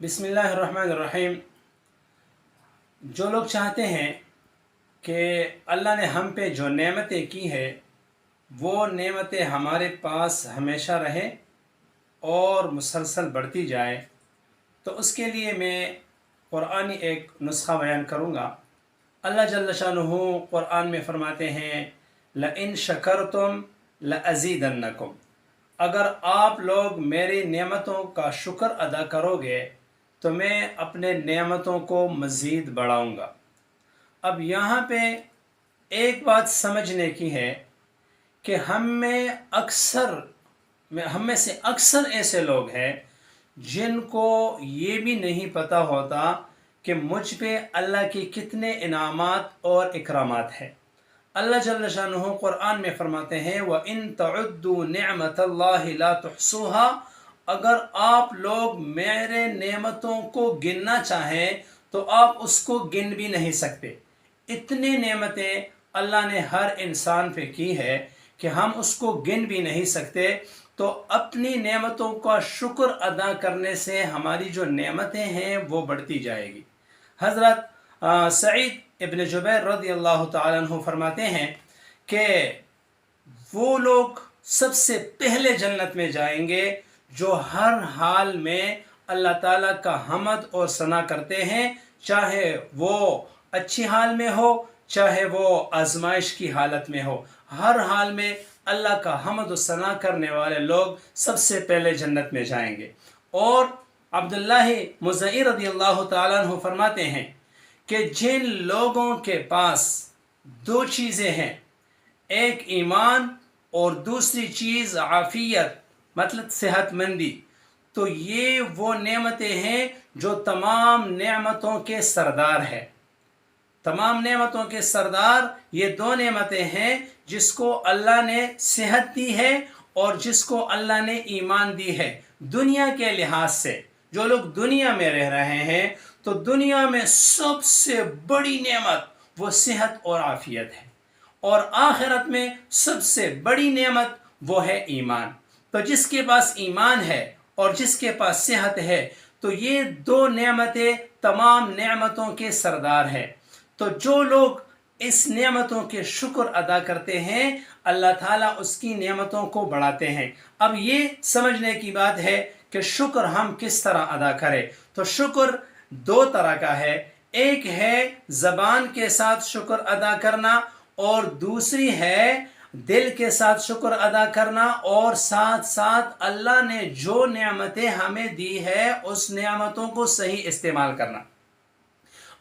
बिस्मिल्लाहिर्रहमानिर्रहीम। जो लोग चाहते हैं कि अल्लाह ने हम पे जो नेमतें की है वो नेमतें हमारे पास हमेशा रहे और मुसलसल बढ़ती जाए, तो उसके लिए मैं क़ुरआनी एक नुस्खा बयान करूँगा। अल्लाह जल्ल शानुहु क़ुरआन में फ़रमाते हैं, लइन शकरतुम लअज़ीदन्नकुम, अगर आप लोग मेरी नेमतों का शुक्र अदा करोगे तो मैं अपने नेमतों को मज़ीद बढ़ाऊँगा। अब यहाँ पे एक बात समझने की है कि हम में से अक्सर ऐसे लोग हैं जिनको ये भी नहीं पता होता कि मुझ पे अल्लाह की कितने इनामात और इकरामात हैं। अल्लाह जल्ल शानुहु क़ुरआन में फ़रमाते हैं, व इन तउद्दू निअमतल्लाहि ला तुहसूहा, अगर आप लोग मेरे नेमतों को गिनना चाहें तो आप उसको गिन भी नहीं सकते। इतनी नेमतें अल्लाह ने हर इंसान पे की है कि हम उसको गिन भी नहीं सकते। तो अपनी नेमतों का शुक्र अदा करने से हमारी जो नेमतें हैं वो बढ़ती जाएगी। हज़रत सईद इब्न जुबैर रज़ी अल्लाह तआला अन्हु फरमाते हैं कि वो लोग सबसे पहले जन्नत में जाएंगे जो हर हाल में अल्लाह ताला का हमद और सना करते हैं, चाहे वो अच्छी हाल में हो चाहे वो आजमाइश की हालत में हो। हर हाल में अल्लाह का हमद और सना करने वाले लोग सबसे पहले जन्नत में जाएंगे। और अब्दुल्लाह मुज़ई रज़ी अल्लाह तआला अन्हु फरमाते हैं कि जिन लोगों के पास दो चीज़ें हैं, एक ईमान और दूसरी चीज़ आफियत मतलब सेहतमंदी, तो ये वो नेमतें हैं जो तमाम नेमतों के सरदार है। तमाम नेमतों के सरदार ये दो नेमतें हैं, जिसको अल्लाह ने सेहत दी है और जिसको अल्लाह ने ईमान दी है। दुनिया के लिहाज से जो लोग दुनिया में रह रहे हैं तो दुनिया में सबसे बड़ी नेमत वो सेहत और आफियत है, और आखिरत में सबसे बड़ी नेमत वो है ईमान। तो जिसके पास ईमान है और जिसके पास सेहत है, तो ये दो नेमतें तमाम नेमतों के सरदार है। तो जो लोग इस नेमतों के शुक्र अदा करते हैं, अल्लाह ताला उसकी नेमतों को बढ़ाते हैं। अब ये समझने की बात है कि शुक्र हम किस तरह अदा करें। तो शुक्र दो तरह का है, एक है ज़बान के साथ शुक्र अदा करना और दूसरी है दिल के साथ शुक्र अदा करना, और साथ साथ अल्लाह ने जो नेमतें हमें दी है उस नेमतों को सही इस्तेमाल करना।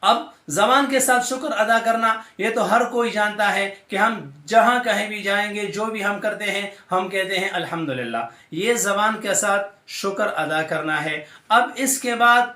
अब ज़बान के साथ शुक्र अदा करना ये तो हर कोई जानता है कि हम जहाँ कहीं भी जाएंगे जो भी हम करते हैं हम कहते हैं अल्हम्दुलिल्लाह, ये ज़बान के साथ शुक्र अदा करना है। अब इसके बाद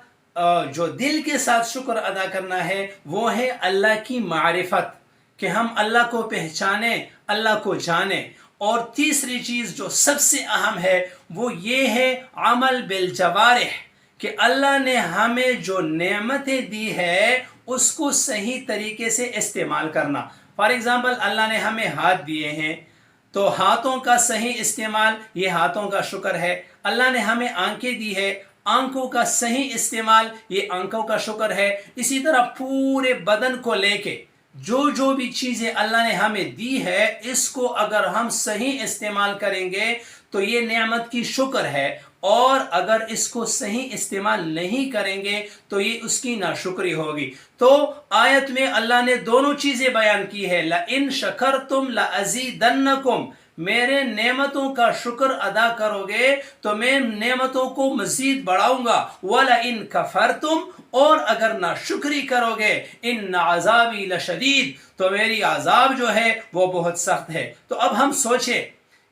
जो दिल के साथ शुक्र अदा करना है वो है अल्लाह की मारिफत, कि हम अल्लाह को पहचाने, अल्लाह को जाने। और तीसरी चीज़ जो सबसे अहम है वो ये है अमल बिल जवारिह, कि अल्लाह ने हमें जो नेमतें दी है उसको सही तरीके से इस्तेमाल करना। फॉर एग्ज़ाम्पल, अल्लाह ने हमें हाथ दिए हैं तो हाथों का सही इस्तेमाल ये हाथों का शुक्र है। अल्लाह ने हमें आंखें दी है, आंखों का सही इस्तेमाल ये आंखों का शुक्र है। इसी तरह पूरे बदन को लेके जो भी चीज़ें अल्लाह ने हमें दी है, इसको अगर हम सही इस्तेमाल करेंगे तो ये नेमत की शुक्र है, और अगर इसको सही इस्तेमाल नहीं करेंगे तो ये उसकी नाशुक्री होगी। तो आयत में अल्लाह ने दोनों चीज़ें बयान की है, ला इन शकरतुम ला अज़ीदन्नकुम, मेरे नेमतों का शुक्र अदा करोगे तो मैं नेमतों को मजीद बढ़ाऊंगा, वला इन कफरतुम, और अगर ना शुक्री करोगे इन अज़ाबी लशदीद, तो मेरी अज़ाब जो है वो बहुत सख्त है। तो अब हम सोचें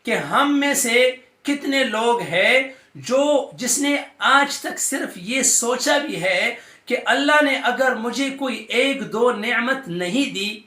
कि हम में से कितने लोग हैं जिसने आज तक सिर्फ ये सोचा भी है कि अल्लाह ने अगर मुझे कोई एक दो नेमत नहीं दी,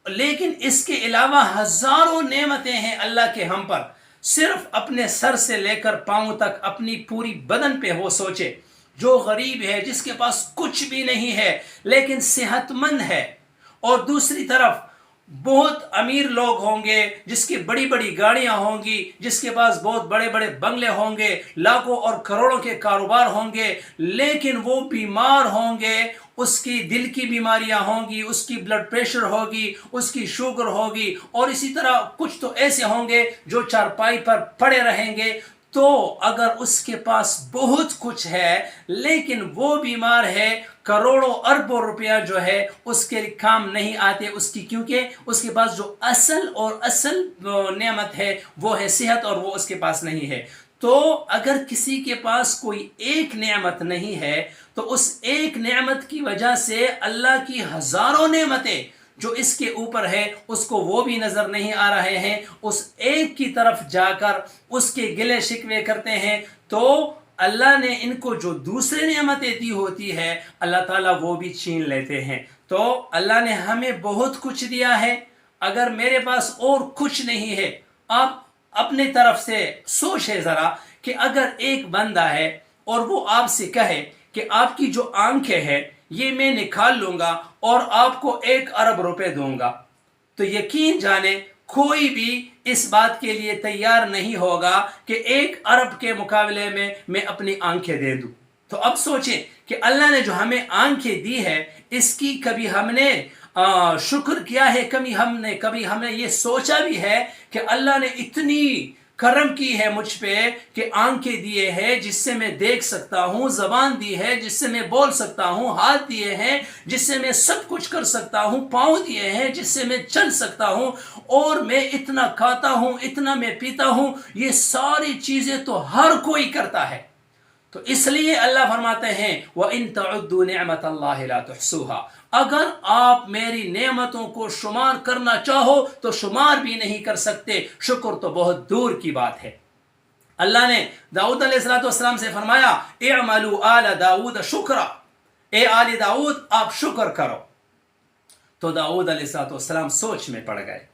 लेकिन इसके अलावा हजारों नेमतें हैं अल्लाह के हम पर, सिर्फ अपने सर से लेकर पांव तक अपनी पूरी बदन पे हो सोचे। जो गरीब है, जिसके पास कुछ भी नहीं है लेकिन सेहतमंद है, और दूसरी तरफ बहुत अमीर लोग होंगे, जिसकी बड़ी बड़ी गाड़ियां होंगी, जिसके पास बहुत बड़े बड़े बंगले होंगे, लाखों और करोड़ों के कारोबार होंगे, लेकिन वो बीमार होंगे, उसकी दिल की बीमारियां होंगी, उसकी ब्लड प्रेशर होगी, उसकी शुगर होगी, और इसी तरह कुछ तो ऐसे होंगे जो चारपाई पर पड़े रहेंगे। तो अगर उसके पास बहुत कुछ है लेकिन वो बीमार है, करोड़ों अरबों रुपया जो है उसके काम नहीं आते उसकी, क्योंकि उसके पास जो असल नेमत है वो है सेहत, और वो उसके पास नहीं है। तो अगर किसी के पास कोई एक नेमत नहीं है तो उस एक नेमत की वजह से अल्लाह की हजारों नेमतें जो इसके ऊपर है उसको वो भी नजर नहीं आ रहे हैं, उस एक की तरफ जाकर उसके गिले शिकवे करते हैं। तो अल्लाह ने इनको जो दूसरे नेमतें दी होती है अल्लाह ताला वो भी छीन लेते हैं। तो अल्लाह ने हमें बहुत कुछ दिया है, अगर मेरे पास और कुछ नहीं है, आप अपने तरफ से सोचे जरा कि अगर एक बंदा है और वो आपसे कहे कि आपकी जो आंखें हैं ये मैं निकाल लूंगा और आपको 1 अरब रुपए दूंगा, तो यकीन जाने कोई भी इस बात के लिए तैयार नहीं होगा कि 1 अरब के मुकाबले में मैं अपनी आंखें दे दूं। तो अब सोचें कि अल्लाह ने जो हमें आंखें दी है इसकी कभी हमने शुक्र किया है? कभी हमने ये सोचा भी है कि अल्लाह ने इतनी करम की है मुझ पे कि आंखें दिए हैं जिससे मैं देख सकता हूँ, जबान दी है जिससे मैं बोल सकता हूँ, हाथ दिए हैं जिससे मैं सब कुछ कर सकता हूँ, पाँव दिए हैं जिससे मैं चल सकता हूँ, और मैं इतना खाता हूँ, इतना मैं पीता हूँ। ये सारी चीजें तो हर कोई करता है। तो इसलिए अल्लाह फरमाते हैं व इन तउद्दू निअमतल्लाहि ला तुहसूहा, अगर आप मेरी नेमतों को शुमार करना चाहो तो शुमार भी नहीं कर सकते, शुक्र तो बहुत दूर की बात है। अल्लाह ने दाऊद अलैहिस्सलाम से फरमाया इअमलू आल दाऊद शुक्रा, ए आल दाऊद आप शुक्र करो। तो दाऊद अलैहिस्सलाम सोच में पड़ गए।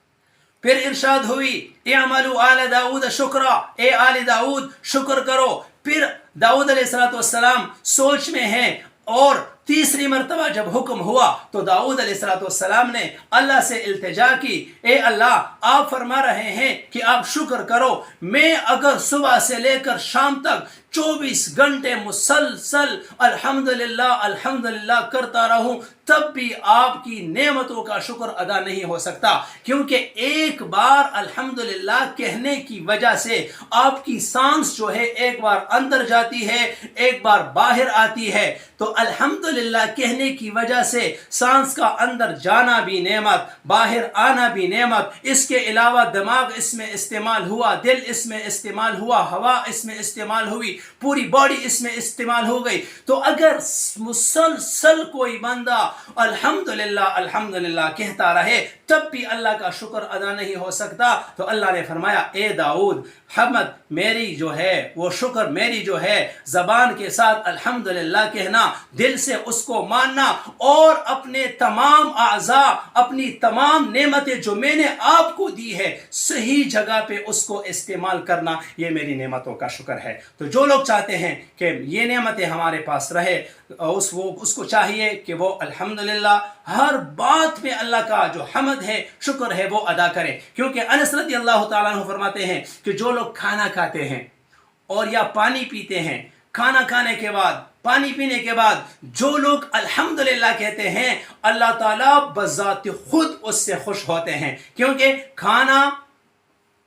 फिर इरशाद हुई इअमलू आल दाऊद शुक्रा, ए आल दाऊद शुक्र करो। फिर दाऊद अलैहिस्सलाम सोच में हैं, और तीसरी मर्तबा जब हुक्म हुआ तो दाऊद अलैहिस्सलाम ने अल्लाह से इल्तिजा की, ए अल्लाह आप फरमा रहे हैं कि आप शुक्र करो, मैं अगर सुबह से लेकर शाम तक 24 घंटे मुसलसल अल्हम्दुलिल्लाह अल्हम्दुलिल्लाह करता रहूं तब भी आपकी नेमतों का शुक्र अदा नहीं हो सकता, क्योंकि एक बार अल्हम्दुलिल्लाह कहने की वजह से आपकी सांस जो है एक बार अंदर जाती है, एक बार बाहर आती है। तो अल्हम्दुलिल्लाह कहने की वजह से सांस का अंदर जाना भी नेमत, बाहर आना भी नेमत, इसके अलावा दिमाग इसमें इस्तेमाल हुआ, दिल इसमें इस्तेमाल हुआ, हवा इसमें इस्तेमाल हुई, पूरी बॉडी इसमें इस्तेमाल हो गई। तो अगर मुसलसल कोई बंदा अल्हम्दुलिल्लाह अल्हम्दुलिल्लाह कहता रहे तब भी अल्लाह का शुक्र अदा नहीं हो सकता। तो अल्लाह ने फरमाया ए दाऊद, हमद मेरी जो है वो शुक्र मेरी जो है जबान के साथ अल्हम्दुलिल्लाह कहना, दिल से उसको मानना, और अपने तमाम आज़ा, अपनी तमाम नेमतें जो मैंने आपको दी है सही जगह पे उसको इस्तेमाल करना, ये मेरी नेमतों का शुक्र है। तो जो लोग चाहते हैं कि ये नेमतें हमारे पास रहे, उसको चाहिए कि वो अल्हम्दुलिल्लाह हर बात में अल्लाह का जो हमद है, शुक्र है, वो अदा करें। क्योंकि अनस रज़ियल्लाहु ताला अन्हु फरमाते हैं कि जो लोग खाना खाते हैं और या पानी पीते हैं, खाना खाने के बाद, पानी पीने के बाद जो लोग अल्हम्दुलिल्लाह कहते हैं, अल्लाह ताला बज़ात खुद उससे खुश होते हैं। क्योंकि खाना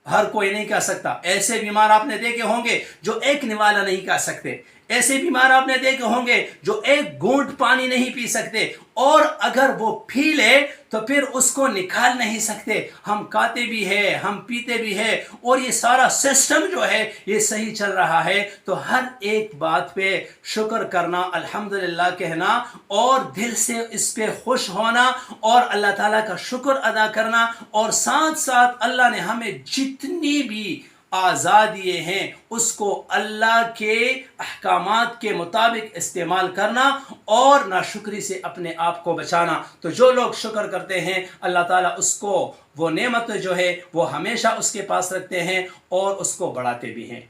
हर कोई नहीं खा सकता। ऐसे बीमार आपने देखे होंगे जो एक निवाला नहीं खा सकते, ऐसे बीमार आपने देखे होंगे जो एक घूंट पानी नहीं पी सकते, और अगर वो पी ले तो फिर उसको निकाल नहीं सकते। हम खाते भी है, हम पीते भी है, और ये सारा सिस्टम जो है ये सही चल रहा है। तो हर एक बात पे शुक्र करना, अल्हम्दुलिल्लाह कहना, और दिल से इस पे खुश होना और अल्लाह ताला का शुक्र अदा करना, और साथ साथ अल्लाह ने हमें जितनी भी आज़ादी हैं उसको अल्लाह के अहकामात के मुताबिक इस्तेमाल करना, और नाशुक्री से अपने आप को बचाना। तो जो लोग शुक्र करते हैं अल्लाह ताला उसको वो नेमत जो है वो हमेशा उसके पास रखते हैं और उसको बढ़ाते भी हैं।